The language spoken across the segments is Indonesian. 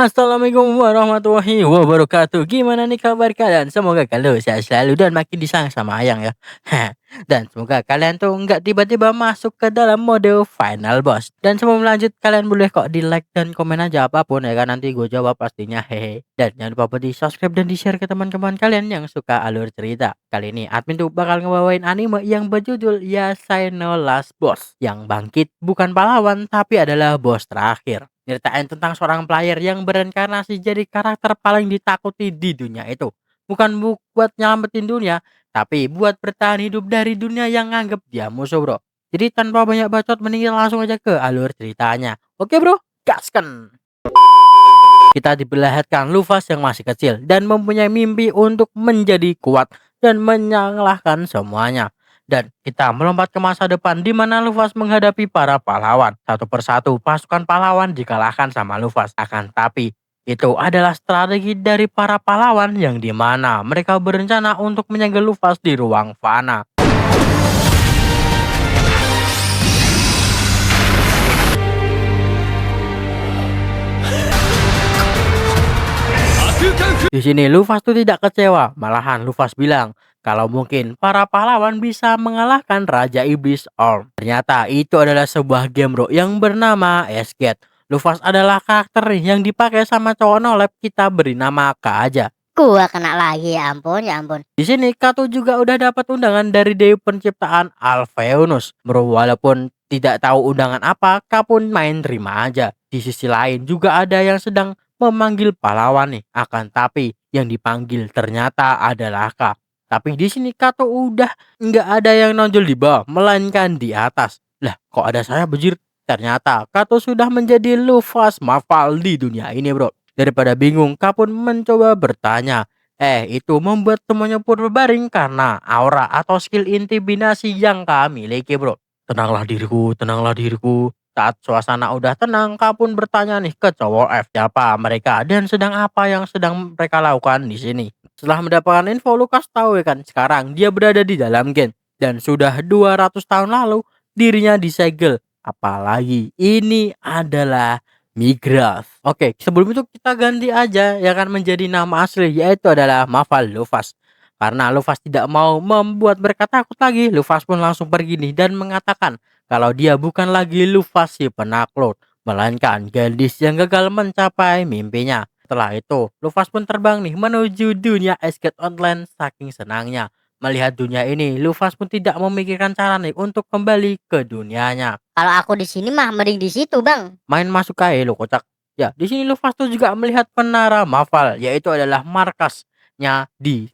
Assalamualaikum warahmatullahi wabarakatuh. Gimana nih kabar kalian? Semoga kalian sehat selalu dan makin disayang sama ayang ya. Dan semoga kalian tuh nggak tiba-tiba masuk ke dalam mode final boss. Dan sebelum lanjut kalian boleh kok di like dan komen aja apapun ya kan, nanti gue jawab pastinya hehe. Dan jangan lupa buat di subscribe dan di share ke teman-teman kalian yang suka alur cerita. Kali ini admin tuh bakal ngebawain anime yang berjudul Yasai no Last Boss. Yang bangkit bukan pahlawan tapi adalah bos terakhir. Nyeritain tentang seorang player yang berenkarnasi jadi karakter paling ditakuti di dunia itu. Bukan buat nyelamatin dunia, tapi buat bertahan hidup dari dunia yang nganggep dia musuh bro. Jadi tanpa banyak bacot mending kita langsung aja ke alur ceritanya. Oke bro, gaskan. Kita diperlihatkan Luffy yang masih kecil dan mempunyai mimpi untuk menjadi kuat dan menyalahkan semuanya. Dan kita melompat ke masa depan di mana Luffy menghadapi para pahlawan. Satu persatu pasukan pahlawan dikalahkan sama Luffy. Akan tapi itu adalah strategi dari para pahlawan yang dimana mereka berencana untuk menyegel Luffy di ruang fana. Di sini Luffy tuh tidak kecewa, malahan Luffy bilang kalau mungkin para pahlawan bisa mengalahkan Raja Iblis Orm. Ternyata itu adalah sebuah game bro yang bernama Escape. Luffy adalah karakter yang dipakai sama cowok nolep kita beri nama K aja. Gua kena lagi, ya ampun, ya ampun. Di sini Kato juga udah dapat undangan dari Dewi Penciptaan Alpheunus. Bro, walaupun tidak tahu undangan apa, K pun main terima aja. Di sisi lain juga ada yang sedang memanggil pahlawan nih. Akan tapi yang dipanggil ternyata adalah K. Tapi di sini Kato udah nggak ada yang nonjol di bawah, melainkan di atas. Lah, kok ada saya bejir? Ternyata Kato sudah menjadi Luffy Mafal di dunia ini, bro. Daripada bingung, K pun mencoba bertanya. Itu membuat semuanya pun berbaring karena aura atau skill intimidasi yang kami miliki, bro. Tenanglah diriku, tenanglah diriku. Saat suasana udah tenang, Kak pun bertanya nih ke cowok F, siapa mereka dan sedang apa yang sedang mereka lakukan di sini. Setelah mendapatkan info, Lukas tahu ya kan, sekarang dia berada di dalam game dan sudah 200 tahun lalu dirinya disegel. Apalagi ini adalah Migras. Oke, sebelum itu kita ganti aja ya kan menjadi nama asli yaitu adalah Mafal Luffy. Karena Luffy tidak mau membuat mereka takut lagi, Luffy pun langsung pergi nih dan mengatakan kalau dia bukan lagi Luffy si penakluk, melainkan gadis yang gagal mencapai mimpinya. Setelah itu, Luffy pun terbang nih menuju dunia Escape Online saking senangnya. Melihat dunia ini, Luffy pun tidak memikirkan cara nih untuk kembali ke dunianya. Kalau aku di sini mah mending di situ, Bang. Main masuk aja lo kocak. Ya, di sini Luffy tuh juga melihat menara Mafal, yaitu adalah markasnya di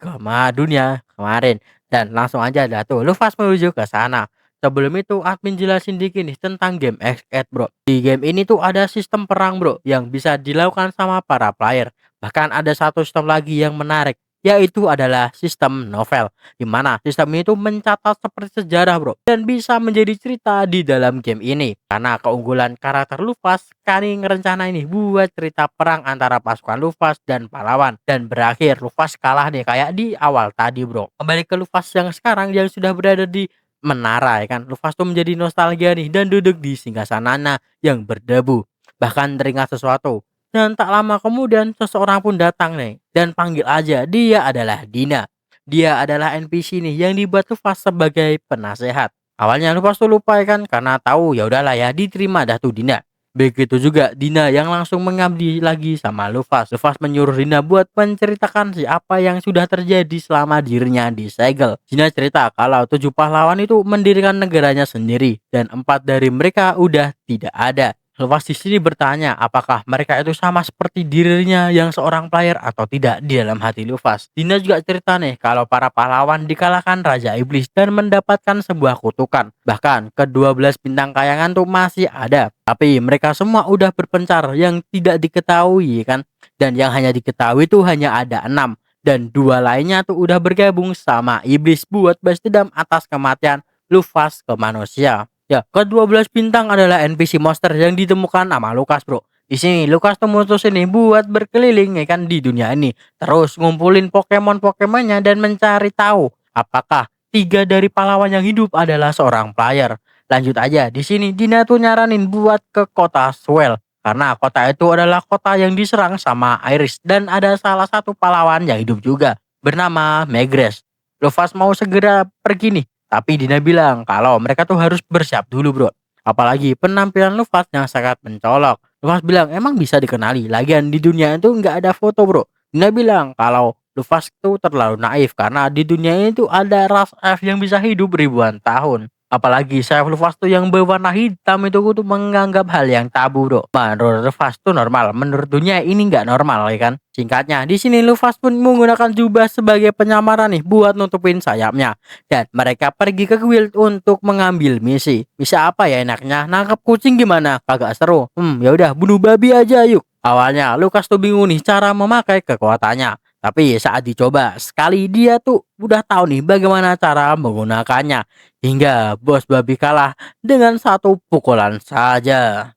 dunia kemarin. Dan langsung aja dah tuh Luffy menuju ke sana. Sebelum itu admin jelasin dikit nih tentang game X8 bro. Di game ini tuh ada sistem perang bro yang bisa dilakukan sama para player. Bahkan ada satu sistem lagi yang menarik, yaitu adalah sistem novel, di mana sistem ini tuh mencatat seperti sejarah bro dan bisa menjadi cerita di dalam game ini. Karena keunggulan karakter Luffy, kami ngerencana ini buat cerita perang antara pasukan Luffy dan pahlawan dan berakhir Luffy kalah nih kayak di awal tadi bro. Kembali ke Luffy yang sekarang yang sudah berada di menara ya kan, Luffy tuh menjadi nostalgia nih dan duduk di singgasananya yang berdebu. Bahkan teringat sesuatu. Dan tak lama kemudian seseorang pun datang nih dan panggil aja dia adalah Dina. Dia adalah NPC nih yang dibuat Luffy sebagai penasehat. Awalnya Luffy tuh lupa ya kan karena tahu ya udahlah ya diterima dah tuh Dina. Begitu juga Dina yang langsung mengabdi lagi sama Luffy. Luffy menyuruh Dina buat menceritakan siapa yang sudah terjadi selama dirinya disegel. Dina cerita kalau 7 pahlawan itu mendirikan negaranya sendiri dan 4 dari mereka udah tidak ada. Luffy di sini bertanya apakah mereka itu sama seperti dirinya yang seorang player atau tidak di dalam hati Luffy. Dina juga cerita nih kalau para pahlawan dikalahkan Raja Iblis dan mendapatkan sebuah kutukan. Bahkan ke-12 bintang kayangan tuh masih ada. Tapi mereka semua udah berpencar yang tidak diketahui kan. Dan yang hanya diketahui tuh hanya ada 6. Dan 2 lainnya tuh udah bergabung sama Iblis buat balas dendam atas kematian Luffy ke manusia. Ya, ke-12 bintang adalah NPC monster yang ditemukan sama Lukas, bro. Di sini Lukas tuh mutusin nih buat berkeliling ya kan di dunia ini, terus ngumpulin Pokemon-Pokemonnya dan mencari tahu apakah 3 dari pahlawan yang hidup adalah seorang player. Lanjut aja, di sini Dina tuh nyaranin buat ke kota Swell karena kota itu adalah kota yang diserang sama Iris dan ada salah satu pahlawan yang hidup juga bernama Megres. Luffy mau segera pergi nih, tapi Dina bilang kalau mereka tuh harus bersiap dulu bro. Apalagi penampilan Luffy yang sangat mencolok. Luffy bilang emang bisa dikenali, lagian di dunia itu nggak ada foto bro. Dina bilang kalau Luffy itu terlalu naif karena di dunia ini tuh ada ras F yang bisa hidup ribuan tahun. Apalagi sayap Luffy tuh yang berwarna hitam itu tuh menganggap hal yang tabu bro. Menurut Luffy tuh normal, menurut dunia ini nggak normal ya kan. Singkatnya, di sini Luffy pun menggunakan jubah sebagai penyamaran nih buat nutupin sayapnya. Dan mereka pergi ke guild untuk mengambil misi. Misi apa ya enaknya? Nangkep kucing gimana? Kagak seru. Ya udah bunuh babi aja yuk. Awalnya Lukas tuh bingung nih cara memakai kekuatannya. Tapi saat dicoba sekali dia tuh udah tahu nih bagaimana cara menggunakannya. Hingga bos babi kalah dengan satu pukulan saja.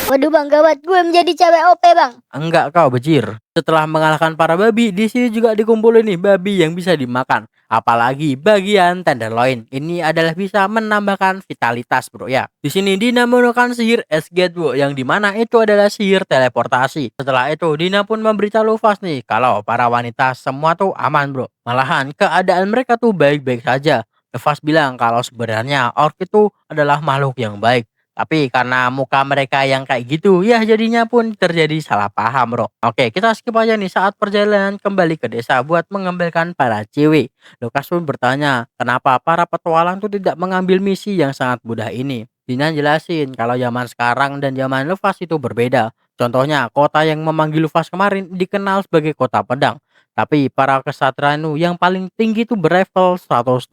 Waduh bang, gawat, gue menjadi cewek OP bang. Enggak kau bejir. Setelah mengalahkan para babi, di sini juga dikumpulin nih babi yang bisa dimakan. Apalagi bagian tenderloin. Ini adalah bisa menambahkan vitalitas bro ya. Di sini Dina menggunakan sihir Esgate bro, yang dimana itu adalah sihir teleportasi. Setelah itu Dina pun memberitahu Luffy nih kalau para wanita semua tuh aman bro. Malahan keadaan mereka tuh baik-baik saja. Luffy bilang kalau sebenarnya orc itu adalah makhluk yang baik. Tapi karena muka mereka yang kayak gitu, ya jadinya pun terjadi salah paham bro. Oke, kita skip aja nih saat perjalanan kembali ke desa buat mengembalikan para cewek. Lukas pun bertanya, kenapa para petualang tuh tidak mengambil misi yang sangat mudah ini. Dina jelasin kalau zaman sekarang dan zaman Luffy itu berbeda. Contohnya, kota yang memanggil Luffy kemarin dikenal sebagai kota pedang. Tapi para kesatria yang paling tinggi itu berlevel 120.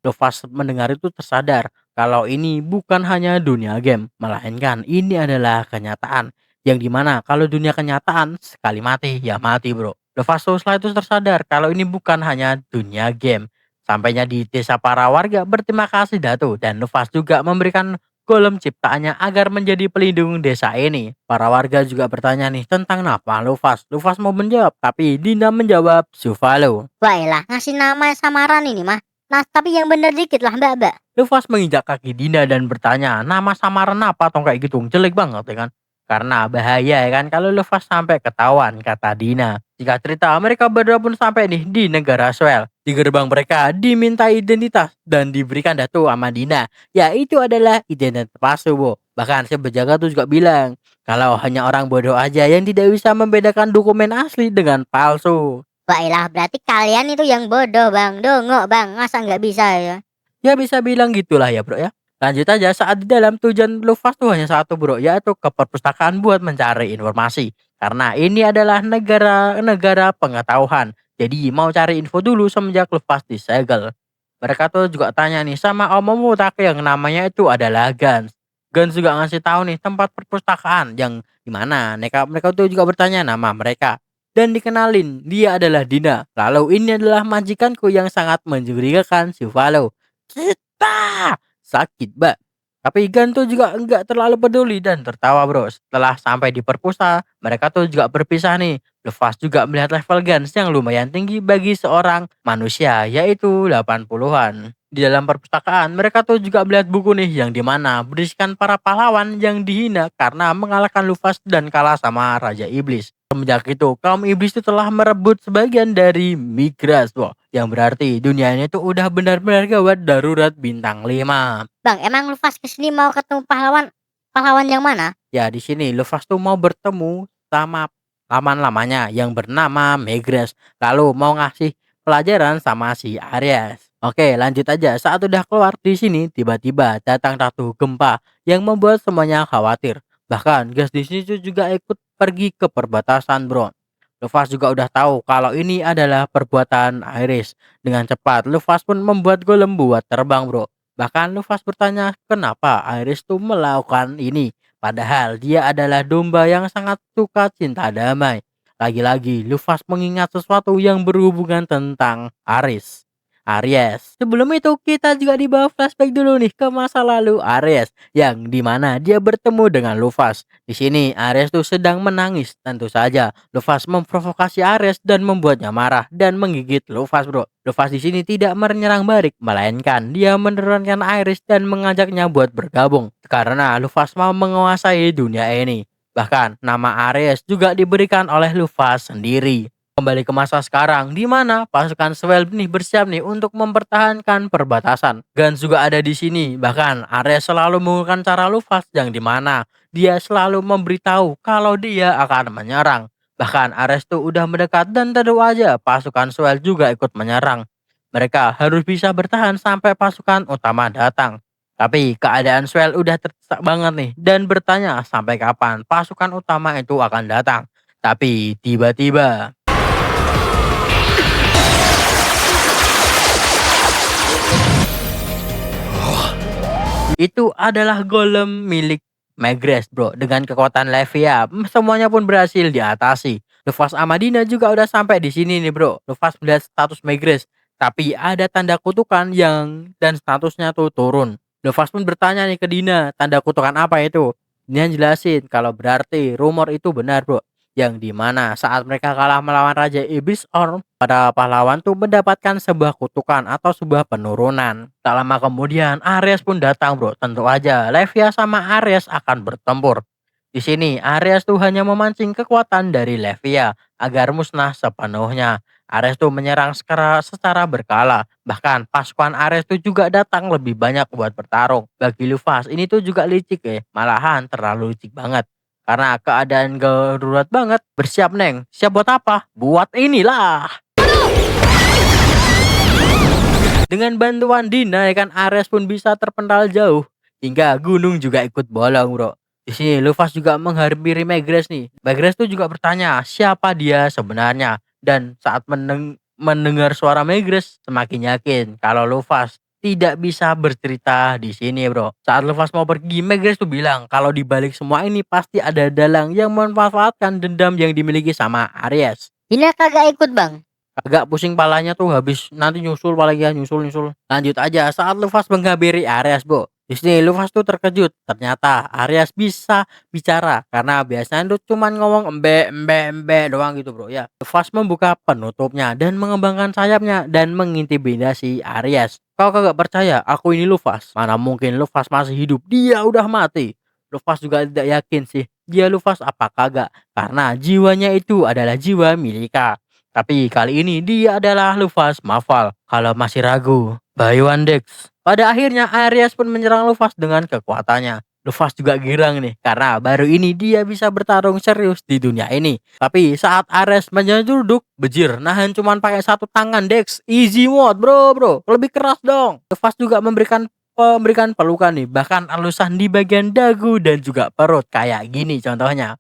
Luffy mendengar itu tersadar kalau ini bukan hanya dunia game, melainkan ini adalah kenyataan. Yang dimana kalau dunia kenyataan sekali mati ya mati bro. Levaso setelah itu tersadar kalau ini bukan hanya dunia game. Sampainya di desa para warga berterima kasih Datu dan Levas juga memberikan golem ciptaannya agar menjadi pelindung desa ini. Para warga juga bertanya nih tentang nama Luvas. Luvas mau menjawab tapi Dinda menjawab Suvalo. Wah ngasih nama samaran ini mah. Nah tapi yang bener dikit lah mbak. Luvas menginjak kaki Dinda dan bertanya, nama samaran apa atau kayak gitu? Jelek banget ya kan? Karena bahaya ya kan kalau Luvas sampai ketahuan, kata Dina. Jika cerita, mereka berdua pun sampai nih di negara Swell. Di gerbang mereka diminta identitas dan diberikan datu sama Dina. Yaitu adalah identitas palsu, Bu. Bahkan si penjaga tuh juga bilang, kalau hanya orang bodoh aja yang tidak bisa membedakan dokumen asli dengan palsu. Wah berarti kalian itu yang bodoh bang. Dongok bang, masa nggak bisa ya? Ya bisa bilang gitulah ya bro ya. Lanjut aja saat di dalam tujuan Luffy tuh hanya satu bro, yaitu ke perpustakaan buat mencari informasi. Karena ini adalah negara pengetahuan. Jadi mau cari info dulu semenjak Luffy disegel. Mereka tuh juga tanya nih sama Om Momotake yang namanya itu adalah Gans. Gans juga ngasih tahu nih tempat perpustakaan yang dimana. Mereka tuh juga bertanya nama mereka. Dan dikenalin dia adalah Dina. Lalu ini adalah majikanku yang sangat mencurigakan si Valo. Kita sakit mbak. Tapi Igan tuh juga enggak terlalu peduli dan tertawa bro. Setelah sampai di perpustakaan, mereka tuh juga berpisah nih. Levas juga melihat level Gans yang lumayan tinggi bagi seorang manusia, yaitu 80-an. Di dalam perpustakaan, mereka tuh juga melihat buku nih yang dimana berisikan para pahlawan yang dihina karena mengalahkan Lufas dan kalah sama Raja Iblis. Semenjak itu, kaum iblis itu telah merebut sebagian dari Migras, wow, yang berarti dunia ini tuh udah benar-benar gawat darurat bintang 5. Bang emang Luffy kesini mau ketemu pahlawan. Pahlawan yang mana? Ya di sini Luffy tuh mau bertemu sama laman-lamanya yang bernama Migras, lalu mau ngasih pelajaran sama si Aries. Oke, lanjut aja. Saat udah keluar di sini, tiba-tiba datang ratu gempa yang membuat semuanya khawatir. Bahkan gas di sini tuh juga ikut pergi ke perbatasan bro. Luffy juga udah tahu kalau ini adalah perbuatan Iris. Dengan cepat Luffy pun membuat golem buat terbang bro. Bahkan Luffy bertanya kenapa Iris tuh melakukan ini. Padahal dia adalah domba yang sangat suka cinta damai. Lagi-lagi Luffy mengingat sesuatu yang berhubungan tentang Iris. Aries. Sebelum itu kita juga dibawa flashback dulu nih ke masa lalu Aries yang dimana dia bertemu dengan Luffy. Di sini Aries tuh sedang menangis. Tentu saja Luffy memprovokasi Aries dan membuatnya marah dan menggigit Luffy, bro. Luffy di sini tidak menyerang balik, melainkan dia menurunkan Aries dan mengajaknya buat bergabung karena Luffy mau menguasai dunia ini. Bahkan nama Aries juga diberikan oleh Luffy sendiri. Kembali ke masa sekarang, di mana pasukan Swell nih bersiap nih untuk mempertahankan perbatasan. Gans juga ada di sini. Bahkan Ares selalu menggunakan cara Luffy yang di mana dia selalu memberitahu kalau dia akan menyerang. Bahkan Ares tuh udah mendekat dan tentu aja pasukan Swell juga ikut menyerang. Mereka harus bisa bertahan sampai pasukan utama datang. Tapi keadaan Swell udah terdesak banget nih dan bertanya sampai kapan pasukan utama itu akan datang. Tapi tiba-tiba itu adalah golem milik Magreth, bro. Dengan kekuatan Levia, semuanya pun berhasil diatasi. Luffy sama Dina juga udah sampai di sini nih, bro. Luffy melihat status Magreth, tapi ada tanda kutukan yang dan statusnya tuh turun. Luffy pun bertanya nih ke Dina, tanda kutukan apa itu? Dina jelasin kalau berarti rumor itu benar, bro. Yang dimana saat mereka kalah melawan Raja Iblis Orm, para pahlawan tuh mendapatkan sebuah kutukan atau sebuah penurunan. Tak lama kemudian Ares pun datang, bro. Tentu aja Levia sama Ares akan bertempur. Di sini Ares tuh hanya memancing kekuatan dari Levia agar musnah sepenuhnya. Ares tuh menyerang secara berkala. Bahkan pasukan Ares tuh juga datang lebih banyak buat bertarung. Bagi Luffy ini tuh juga licik ya. Malahan terlalu licik banget. Karena keadaan darurat banget. Bersiap, Neng. Siap buat apa? Buat inilah. Dengan bantuan Dina, ya kan, Ares pun bisa terpental jauh. Hingga gunung juga ikut bolong, bro. Di sini Luffy juga menghampiri Magreth nih. Magreth tuh juga bertanya siapa dia sebenarnya. Dan saat mendengar suara Magreth, semakin yakin kalau Luffy tidak bisa bercerita di sini, bro. Saat Luffy mau pergi, Magreth tuh bilang kalau di balik semua ini pasti ada dalang yang memanfaatkan dendam yang dimiliki sama Aries. Dina kagak ikut bang. Agak pusing palanya tuh habis nanti nyusul apalagi ya nyusul-nyusul. Lanjut aja saat Luffy menghampiri Aries, Bro. Di sini Luffy tuh terkejut. Ternyata Aries bisa bicara karena biasanya tuh cuman ngomong embe doang gitu, Bro. Ya. Luffy membuka penutupnya dan mengembangkan sayapnya dan mengintimidasi Aries. Kau kagak percaya aku ini Luffy? Mana mungkin Luffy masih hidup? Dia udah mati. Luffy juga tidak yakin sih dia Luffy apa kagak karena jiwanya itu adalah jiwa Milika. Tapi kali ini dia adalah Luffy Mafal. Kalau masih ragu, buy one Dex. Pada akhirnya Aries pun menyerang Luffy dengan kekuatannya. Luffy juga girang nih karena baru ini dia bisa bertarung serius di dunia ini. Tapi saat Ares menyeruduk, bejir, nahan cuman pakai satu tangan Dex. Easy mode, bro. Lebih keras dong. Luffy juga memberikan pelukan nih, bahkan alusan di bagian dagu dan juga perut kayak gini contohnya.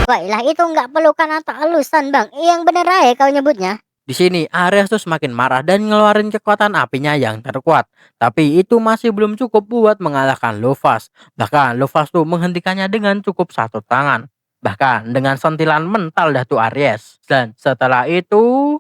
Wailah itu nggak pelukan atau elusan bang. Yang bener aja kau nyebutnya. Di sini Ares tuh semakin marah dan ngeluarin kekuatan apinya yang terkuat. Tapi itu masih belum cukup buat mengalahkan Luffy. Bahkan Luffy tuh menghentikannya dengan cukup satu tangan. Bahkan dengan sentilan mental dah tuh Aries. Dan setelah itu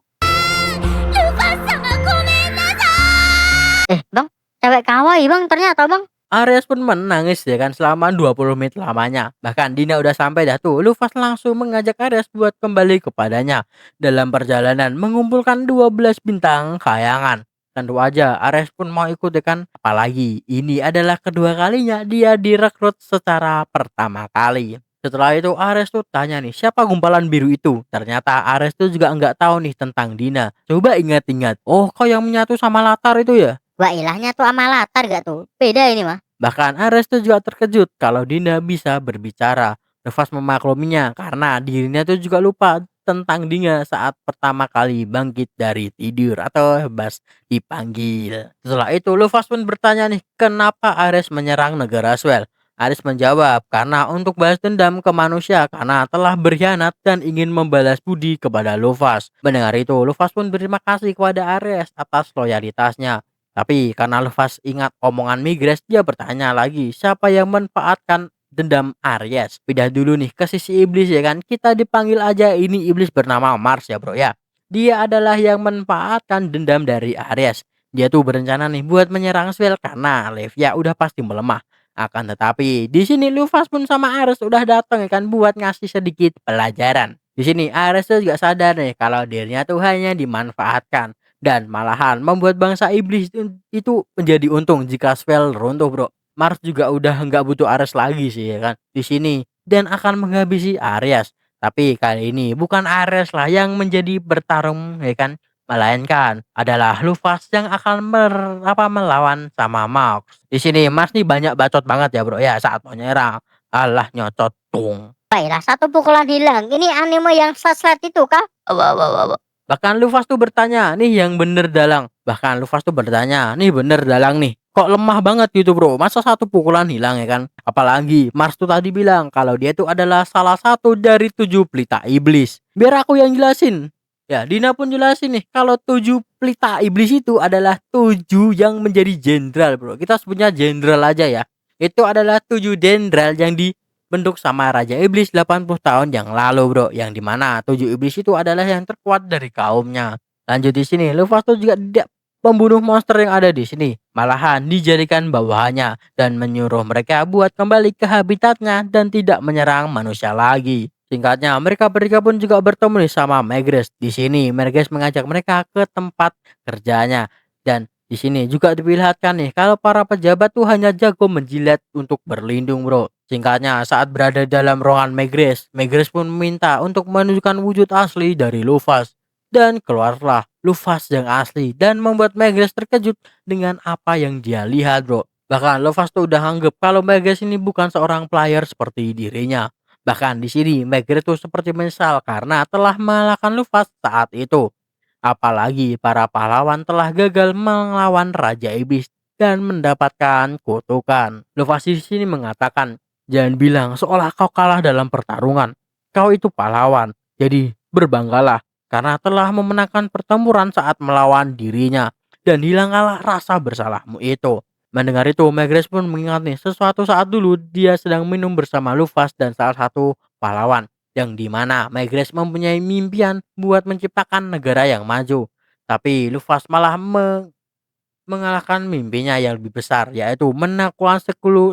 Bang, cewek kawaii bang ternyata bang. Aries pun menangis ya kan selama 20 menit lamanya. Bahkan Dina udah sampai dah tuh. Luffy langsung mengajak Aries buat kembali kepadanya. Dalam perjalanan mengumpulkan 12 bintang kayangan. Tentu aja Aries pun mau ikut ya kan. Apalagi ini adalah kedua kalinya dia direkrut secara pertama kali. Setelah itu Aries tuh tanya nih siapa gumpalan biru itu. Ternyata Aries tuh juga nggak tahu nih tentang Dina. Coba ingat-ingat. Oh kau yang menyatu sama latar itu ya. Wailahnya tuh sama latar gak tuh? Beda ini mah. Bahkan Ares tuh juga terkejut kalau Dina bisa berbicara. Nefas memakluminya karena dirinya tuh juga lupa tentang Dina saat pertama kali bangkit dari tidur atau bebas dipanggil. Setelah itu Luffy pun bertanya nih kenapa Ares menyerang negara Swell. Ares menjawab karena untuk balas dendam ke manusia karena telah berkhianat dan ingin membalas budi kepada Luffy. Mendengar itu Luffy pun berterima kasih kepada Ares atas loyalitasnya. Tapi karena Luffy ingat omongan Migres, dia bertanya lagi siapa yang memanfaatkan dendam Aries. Pindah dulu nih ke sisi iblis ya kan. Kita dipanggil aja ini iblis bernama Mars ya bro ya. Dia adalah yang memanfaatkan dendam dari Aries. Dia tuh berencana nih buat menyerang Swell karena Levia udah pasti melemah. Akan tetapi di sini Luffy pun sama Ares udah datang ya kan buat ngasih sedikit pelajaran. Di sini Ares tuh juga sadar nih kalau dirinya tuh hanya dimanfaatkan dan malahan membuat bangsa iblis itu menjadi untung jika Swell runtuh bro. Mars juga udah nggak butuh Ares lagi sih ya kan di sini dan akan menghabisi Ares. Tapi kali ini bukan Ares lah yang menjadi bertarung ya kan, melainkan adalah Luffy yang akan melawan sama Marks. Di sini Mars nih banyak bacot banget ya bro ya saat mau nyerang. Alah nyocot tung. Baiklah, satu pukulan hilang. Ini anime yang saslet itu kah? Wah, wah, wah, wah. Bahkan Luffy tuh bertanya, nih yang bener dalang. Bahkan Luffy tuh bertanya, nih bener dalang nih. Kok lemah banget gitu bro, masa satu pukulan hilang ya kan. Apalagi Mars tuh tadi bilang kalau dia tuh adalah salah satu dari 7 pelita iblis. Biar aku yang jelasin. Ya Dina pun jelasin nih kalau 7 pelita iblis itu adalah 7 yang menjadi jenderal bro. Kita sebutnya jenderal aja ya. Itu adalah 7 jenderal yang bentuk sama Raja Iblis 80 tahun yang lalu bro, yang dimana 7 iblis itu adalah yang terkuat dari kaumnya. Lanjut di sini, Luffy tuh juga tidak membunuh monster yang ada di sini, malahan dijadikan bawahannya dan menyuruh mereka buat kembali ke habitatnya dan tidak menyerang manusia lagi. Singkatnya, mereka bertiga pun juga bertemu nih sama Maegres. Di sini, Maegres mengajak mereka ke tempat kerjanya dan di sini juga diperlihatkan nih kalau para pejabat tuh hanya jago menjilat untuk berlindung bro. Singkatnya saat berada dalam ruangan Maegres, Maegres pun meminta untuk menunjukkan wujud asli dari Luffy. Dan keluarlah Luffy yang asli dan membuat Maegres terkejut dengan apa yang dia lihat bro. Bahkan Luffy tuh udah anggap kalau Maegres ini bukan seorang player seperti dirinya. Bahkan di sini Maegres tuh seperti menyesal karena telah mengalahkan Luffy saat itu. Apalagi para pahlawan telah gagal melawan Raja Iblis dan mendapatkan kutukan. Luffy di sini mengatakan, jangan bilang seolah kau kalah dalam pertarungan. Kau itu pahlawan. Jadi berbanggalah karena telah memenangkan pertempuran saat melawan dirinya dan hilanglah rasa bersalahmu itu. Mendengar itu, Maegres pun mengingat nih sesuatu saat dulu dia sedang minum bersama Luffy dan salah satu pahlawan yang dimana Maegres mempunyai mimpian buat menciptakan negara yang maju. Tapi Luffy malah mengalahkan mimpinya yang lebih besar yaitu menaklukkan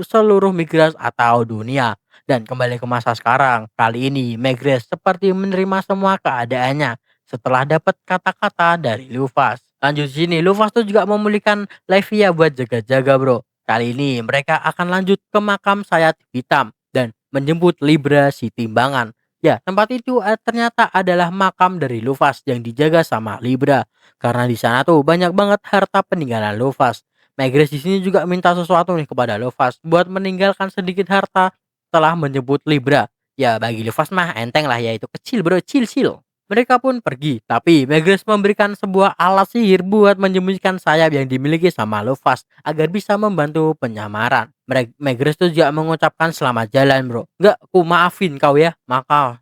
seluruh migras atau dunia. Dan kembali ke masa sekarang, kali ini Maegres seperti menerima semua keadaannya setelah dapat kata-kata dari Luffy. Lanjut sini, Luffy tuh juga memulihkan Levia buat jaga-jaga bro. Kali ini mereka akan lanjut ke makam Sayat Hitam dan menjemput Libra si Timbangan. Ya, tempat itu ternyata adalah makam dari Luffy yang dijaga sama Libra. Karena di sana tuh banyak banget harta peninggalan Luffy. Maegres di sini juga minta sesuatu nih kepada Luffy buat meninggalkan sedikit harta setelah menjemput Libra. Ya bagi Luffy mah enteng lah ya itu kecil bro, chill. Mereka pun pergi, tapi Maegres memberikan sebuah alat sihir buat menyembunyikan sayap yang dimiliki sama Luffy agar bisa membantu penyamaran. Maegres tuh juga mengucapkan selamat jalan bro. Enggak, ku maafin kau ya. Maka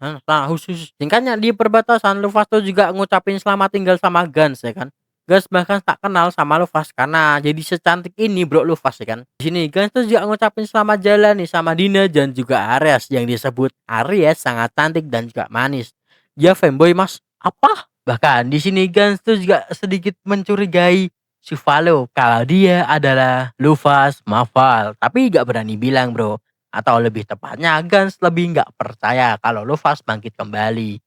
khusus. Singkatnya di perbatasan Luffy tuh juga ngucapin selamat tinggal sama Gans ya kan. Gans bahkan tak kenal sama Luffy karena jadi secantik ini bro Luffy ya kan. Di sini Gans tuh juga ngucapin selamat jalan nih sama Dina dan juga Ares yang disebut Aries sangat cantik dan juga manis. Ya fanboy mas, apa? Bahkan di sini Gans tuh juga sedikit mencurigai Shivalo kalau dia adalah Luffy Mafal, tapi gak berani bilang bro. Atau lebih tepatnya Gans lebih gak percaya kalau Luffy bangkit kembali.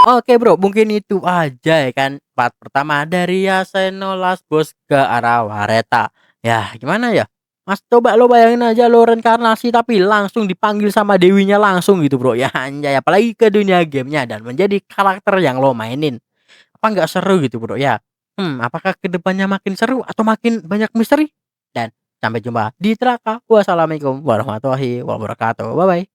Oke bro, mungkin itu aja ya kan part pertama dari Yaseno Last Boss ke arah Wareta. Ya gimana ya? Mas coba lo bayangin aja lo reinkarnasi tapi langsung dipanggil sama dewinya langsung gitu bro. Ya anjay apalagi ke dunia gamenya dan menjadi karakter yang lo mainin. Apa nggak seru gitu bro ya? Apakah kedepannya makin seru atau makin banyak misteri? Dan sampai jumpa di Traka. Wassalamualaikum warahmatullahi wabarakatuh. Bye bye.